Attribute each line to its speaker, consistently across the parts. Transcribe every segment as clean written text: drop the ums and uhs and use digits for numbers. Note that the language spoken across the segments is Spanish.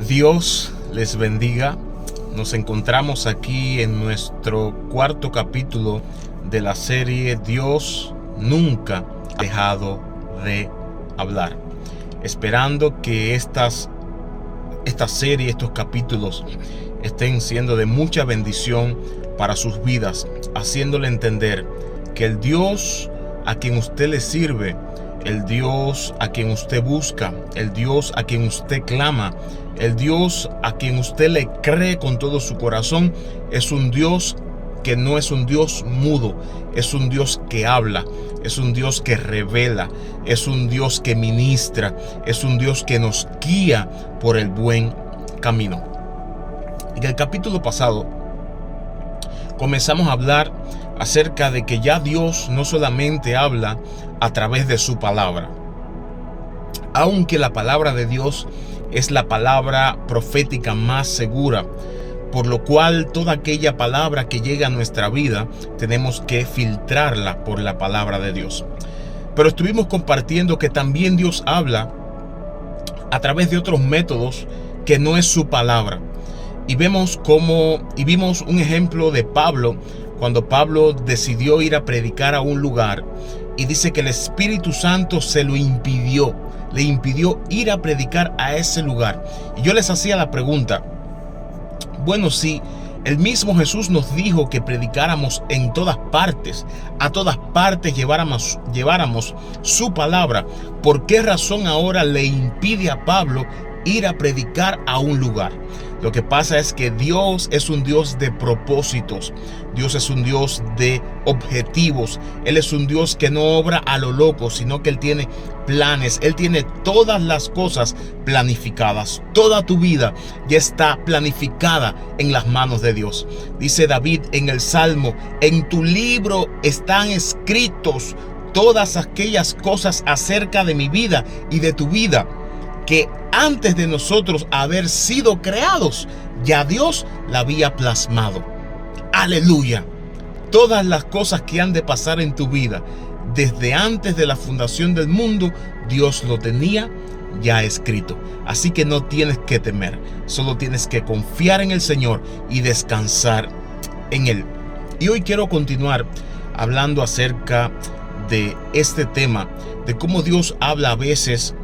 Speaker 1: Dios les bendiga. Nos encontramos aquí en nuestro cuarto capítulo de la serie Dios nunca ha dejado de hablar. Esperando que esta serie, estos capítulos estén siendo de mucha bendición para sus vidas, haciéndole entender que el Dios a quien usted le sirve, el Dios a quien usted busca, el Dios a quien usted clama, el Dios a quien usted le cree con todo su corazón, es un Dios que no es un Dios mudo, es un Dios que habla, es un Dios que revela, es un Dios que ministra, es un Dios que nos guía por el buen camino. En el capítulo pasado comenzamos a hablar acerca de que ya Dios no solamente habla a través de su palabra, aunque la palabra de Dios es la palabra profética más segura, por lo cual toda aquella palabra que llega a nuestra vida tenemos que filtrarla por la palabra de Dios. Pero estuvimos compartiendo que también Dios habla a través de otros métodos que no es su palabra. Y vimos un ejemplo de Pablo, cuando Pablo decidió ir a predicar a un lugar y dice que el Espíritu Santo se lo impidió, le impidió ir a predicar a ese lugar. Y yo les hacía la pregunta, bueno, si el mismo Jesús nos dijo que predicáramos en todas partes, a todas partes lleváramos su palabra, ¿por qué razón ahora le impide a Pablo ir a predicar a un lugar? Lo que pasa es que Dios es un Dios de propósitos. Dios es un Dios de objetivos. Él es un Dios que no obra a lo loco, sino que Él tiene planes. Él tiene todas las cosas planificadas. Toda tu vida ya está planificada en las manos de Dios. Dice David en el Salmo: en tu libro están escritos todas aquellas cosas acerca de mi vida y de tu vida, que antes de nosotros haber sido creados, ya Dios la había plasmado. Aleluya. Todas las cosas que han de pasar en tu vida, desde antes de la fundación del mundo, Dios lo tenía ya escrito. Así que no tienes que temer, solo tienes que confiar en el Señor y descansar en Él. Y hoy quiero continuar hablando acerca de este tema, de cómo Dios habla a veces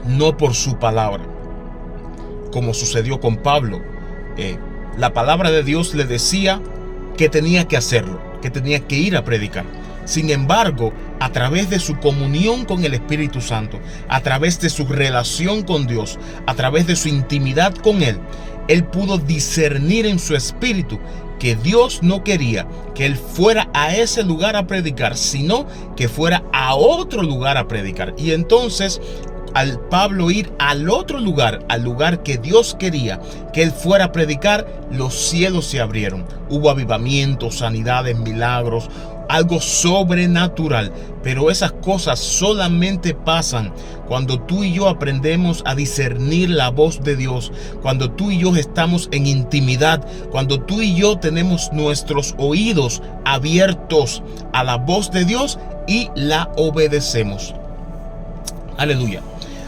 Speaker 1: no por su palabra, como sucedió con Pablo. La palabra de Dios le decía que tenía que hacerlo, que tenía que ir a predicar. Sin embargo, a través de su comunión con el Espíritu Santo, a través de su relación con Dios, a través de su intimidad con Él, él pudo discernir en su espíritu que Dios no quería que él fuera a ese lugar a predicar, sino que fuera a otro lugar a predicar. Y entonces, al Pablo ir al otro lugar, al lugar que Dios quería que él fuera a predicar, los cielos se abrieron. Hubo avivamientos, sanidades, milagros, algo sobrenatural. Pero esas cosas solamente pasan cuando tú y yo aprendemos a discernir la voz de Dios, cuando tú y yo estamos en intimidad, cuando tú y yo tenemos nuestros oídos abiertos a la voz de Dios y la obedecemos. Aleluya.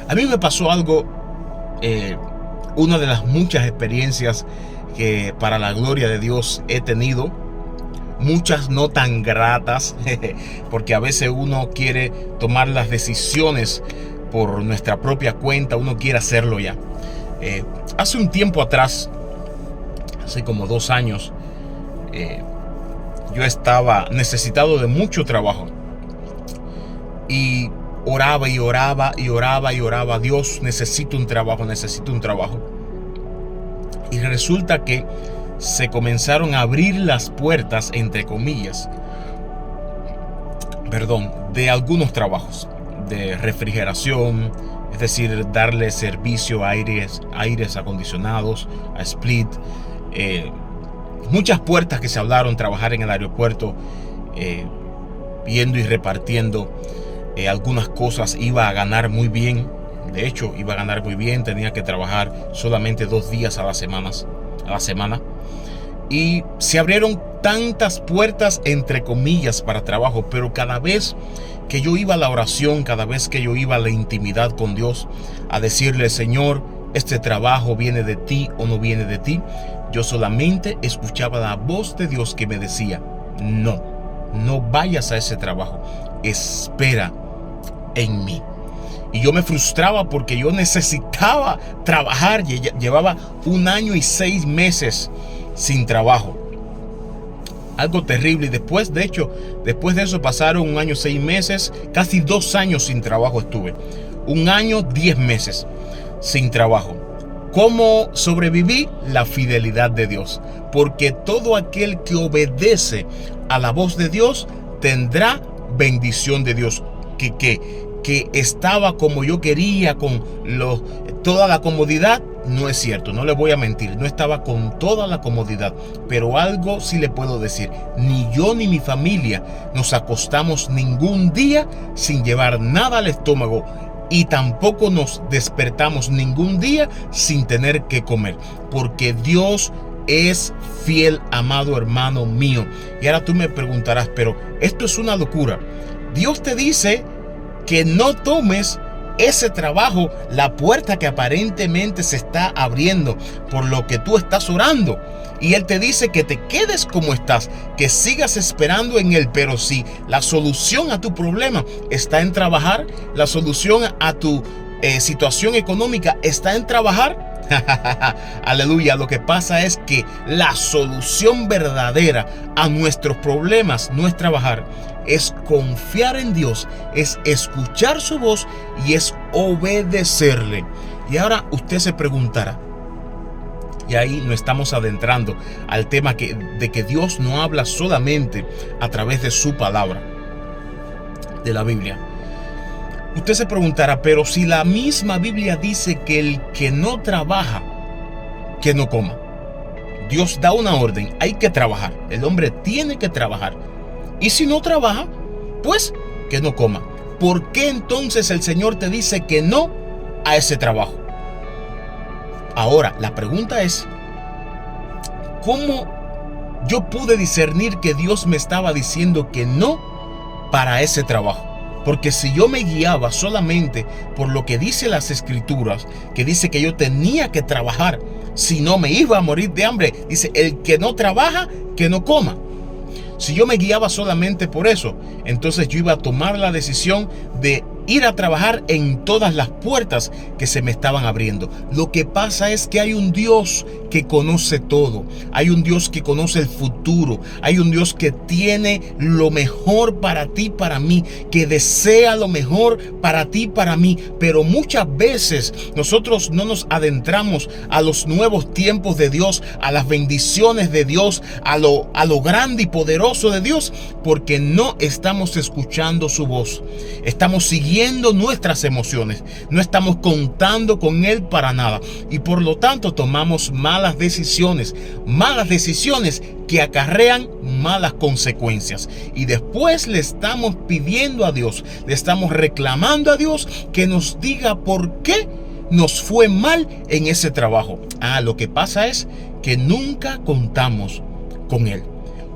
Speaker 1: A mí me pasó algo, una de las muchas experiencias que para la gloria de Dios he tenido, muchas no tan gratas, porque a veces uno quiere tomar las decisiones por nuestra propia cuenta, uno quiere hacerlo ya. Hace un tiempo atrás, hace como 2 años, yo estaba necesitado de mucho trabajo y oraba y oraba y oraba y oraba: Dios, necesito un trabajo, necesito un trabajo. Y resulta que se comenzaron a abrir las puertas, entre comillas, de algunos trabajos de refrigeración, es decir, darle servicio a aires acondicionados, a split, muchas puertas que se hablaron, trabajar en el aeropuerto, viendo y repartiendo algunas cosas. Iba a ganar muy bien, de hecho iba a ganar muy bien, tenía que trabajar solamente 2 días a la semana, y se abrieron tantas puertas, entre comillas, para trabajo. Pero cada vez que yo iba a la oración, cada vez que yo iba a la intimidad con Dios, a decirle: Señor, este trabajo viene de ti o no viene de ti. Yo solamente escuchaba la voz de Dios que me decía, no vayas a ese trabajo, espera en mí. Y yo me frustraba porque yo necesitaba trabajar. Llevaba 1 año y 6 meses sin trabajo. Algo terrible. Y después de eso pasaron 1 año, 6 meses, casi 2 años sin trabajo estuve. 1 año, 10 meses sin trabajo. ¿Cómo sobreviví? La fidelidad de Dios. Porque todo aquel que obedece a la voz de Dios tendrá bendición de Dios. Que estaba como yo quería, con toda la comodidad. No es cierto, no le voy a mentir, no estaba con toda la comodidad, pero algo sí le puedo decir: ni yo ni mi familia nos acostamos ningún día sin llevar nada al estómago, y tampoco nos despertamos ningún día sin tener que comer, porque Dios es fiel, amado hermano mío. Y ahora tú me preguntarás, pero esto es una locura. Dios te dice que no tomes ese trabajo, la puerta que aparentemente se está abriendo por lo que tú estás orando. Y Él te dice que te quedes como estás, que sigas esperando en Él. Pero si la solución a tu problema está en trabajar, la solución a tu situación económica está en trabajar, aleluya. Lo que pasa es que la solución verdadera a nuestros problemas no es trabajar, es confiar en Dios, es escuchar su voz y es obedecerle. Y ahora usted se preguntará, y ahí nos estamos adentrando al tema de que Dios no habla solamente a través de su palabra, de la Biblia. Usted se preguntará, pero si la misma Biblia dice que el que no trabaja, que no coma. Dios da una orden, hay que trabajar, el hombre tiene que trabajar. Y si no trabaja, pues que no coma. ¿Por qué entonces el Señor te dice que no a ese trabajo? Ahora, la pregunta es, ¿cómo yo pude discernir que Dios me estaba diciendo que no para ese trabajo? Porque si yo me guiaba solamente por lo que dice las Escrituras, que dice que yo tenía que trabajar, si no me iba a morir de hambre. Dice, el que no trabaja, que no coma. Si yo me guiaba solamente por eso, entonces yo iba a tomar la decisión de ir a trabajar en todas las puertas que se me estaban abriendo. Lo que pasa es que hay un Dios que conoce todo. Hay un Dios que conoce el futuro. Hay un Dios que tiene lo mejor para ti, para mí, que desea lo mejor para ti, para mí. Pero muchas veces nosotros no nos adentramos a los nuevos tiempos de Dios, a las bendiciones de Dios, a lo grande y poderoso de Dios, porque no estamos escuchando su voz. Estamos siguiendo nuestras emociones, no estamos contando con Él para nada, y por lo tanto tomamos malas decisiones que acarrean malas consecuencias. Y después le estamos pidiendo a Dios, le estamos reclamando a Dios que nos diga por qué nos fue mal en ese trabajo. Lo que pasa es que nunca contamos con Él.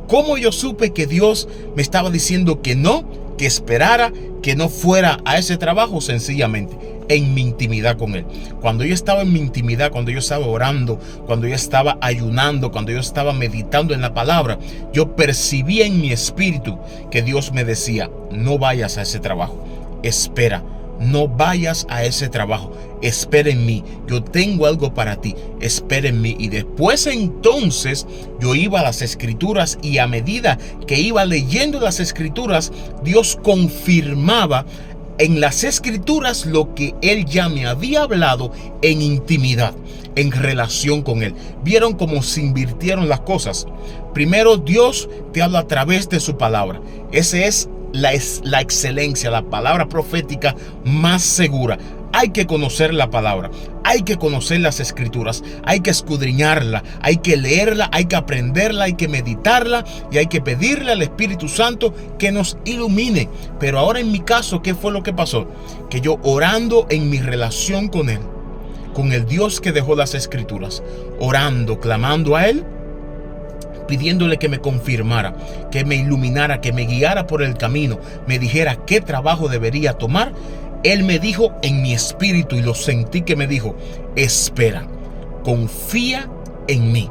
Speaker 1: ¿Cómo yo supe que Dios me estaba diciendo que no, que esperara, que no fuera a ese trabajo? Sencillamente en mi intimidad con Él. Cuando yo estaba en mi intimidad, cuando yo estaba orando, cuando yo estaba ayunando, cuando yo estaba meditando en la palabra, yo percibía en mi espíritu que Dios me decía: no vayas a ese trabajo, espera. No vayas a ese trabajo, espera en mí, yo tengo algo para ti, espera en mí. Y después entonces yo iba a las Escrituras, y a medida que iba leyendo las Escrituras, Dios confirmaba en las Escrituras lo que Él ya me había hablado en intimidad, en relación con Él. ¿Vieron cómo se invirtieron las cosas? Primero, Dios te habla a través de su palabra. Ese es la excelencia, la palabra profética más segura. Hay que conocer la palabra, hay que conocer las Escrituras, hay que escudriñarla, hay que leerla, hay que aprenderla, hay que meditarla, y hay que pedirle al Espíritu Santo que nos ilumine. Pero ahora en mi caso, ¿qué fue lo que pasó? Que yo, orando en mi relación con Él, con el Dios que dejó las Escrituras, orando, clamando a Él, pidiéndole que me confirmara, que me iluminara, que me guiara por el camino, me dijera qué trabajo debería tomar, Él me dijo en mi espíritu, y lo sentí que me dijo: espera, confía en mí.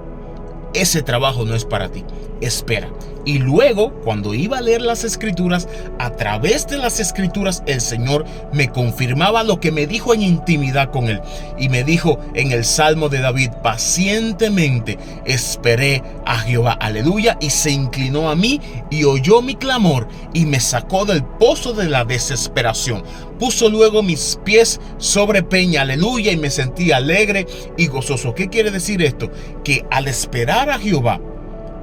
Speaker 1: Ese trabajo no es para ti, espera. Y luego, cuando iba a leer las escrituras, a través de las escrituras, el Señor me confirmaba lo que me dijo en intimidad con Él. Y me dijo en el Salmo de David: pacientemente esperé a Jehová, aleluya, y se inclinó a mí y oyó mi clamor y me sacó del pozo de la desesperación. Puso luego mis pies sobre peña, aleluya, y me sentí alegre y gozoso. ¿Qué quiere decir esto? Que al esperar a Jehová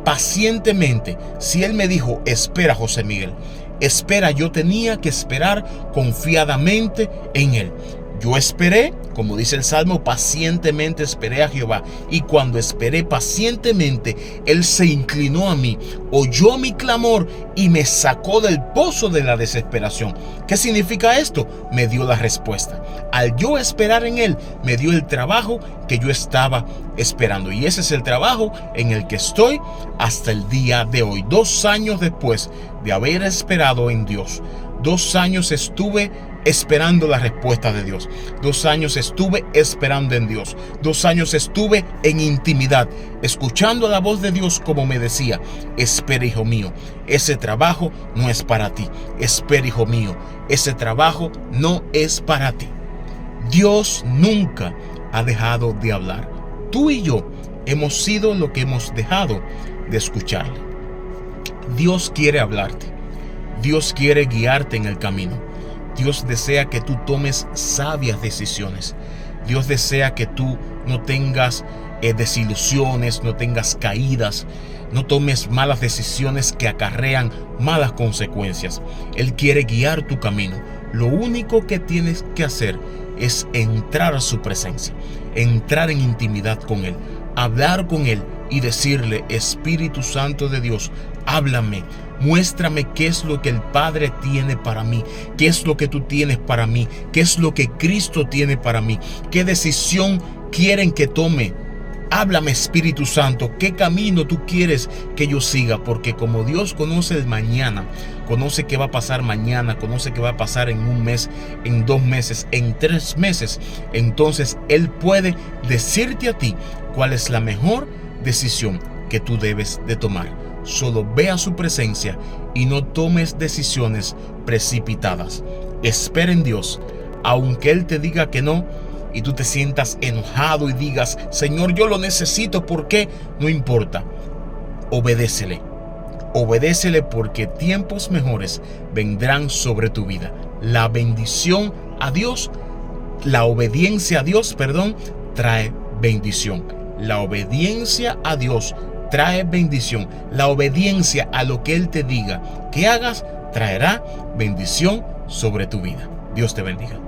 Speaker 1: pacientemente, si Él me dijo: espera, José Miguel, espera, yo tenía que esperar confiadamente en Él. Yo esperé, como dice el Salmo, pacientemente esperé a Jehová. Y cuando esperé pacientemente, Él se inclinó a mí, oyó mi clamor y me sacó del pozo de la desesperación. ¿Qué significa esto? Me dio la respuesta. Al yo esperar en Él, me dio el trabajo que yo estaba esperando. Y ese es el trabajo en el que estoy hasta el día de hoy. 2 años después de haber esperado en Dios. 2 años estuve esperando la respuesta de Dios. 2 años estuve esperando en Dios. 2 años estuve en intimidad, escuchando la voz de Dios como me decía: espera, hijo mío, ese trabajo no es para ti. Espera, hijo mío, ese trabajo no es para ti. Dios nunca ha dejado de hablar. Tú y yo hemos sido lo que hemos dejado de escucharle. Dios quiere hablarte. Dios quiere guiarte en el camino. Dios desea que tú tomes sabias decisiones. Dios desea que tú no tengas desilusiones, no tengas caídas, no tomes malas decisiones que acarrean malas consecuencias. Él quiere guiar tu camino. Lo único que tienes que hacer es entrar a su presencia, entrar en intimidad con Él, hablar con Él y decirle: Espíritu Santo de Dios, háblame. Muéstrame qué es lo que el Padre tiene para mí, qué es lo que tú tienes para mí, qué es lo que Cristo tiene para mí, qué decisión quieren que tome. Háblame, Espíritu Santo, qué camino tú quieres que yo siga, porque como Dios conoce el mañana, conoce qué va a pasar mañana, conoce qué va a pasar en 1 mes, en 2 meses, en 3 meses, entonces Él puede decirte a ti cuál es la mejor decisión que tú debes de tomar. Solo ve a su presencia y no tomes decisiones precipitadas. Espera en Dios, aunque Él te diga que no y tú te sientas enojado y digas: Señor, yo lo necesito. ¿Por qué? No importa. Obedécele. Obedécele, porque tiempos mejores vendrán sobre tu vida. La bendición a Dios, la obediencia a Dios, trae bendición. La obediencia a Dios trae bendición. La obediencia a lo que Él te diga que hagas traerá bendición sobre tu vida. Dios te bendiga.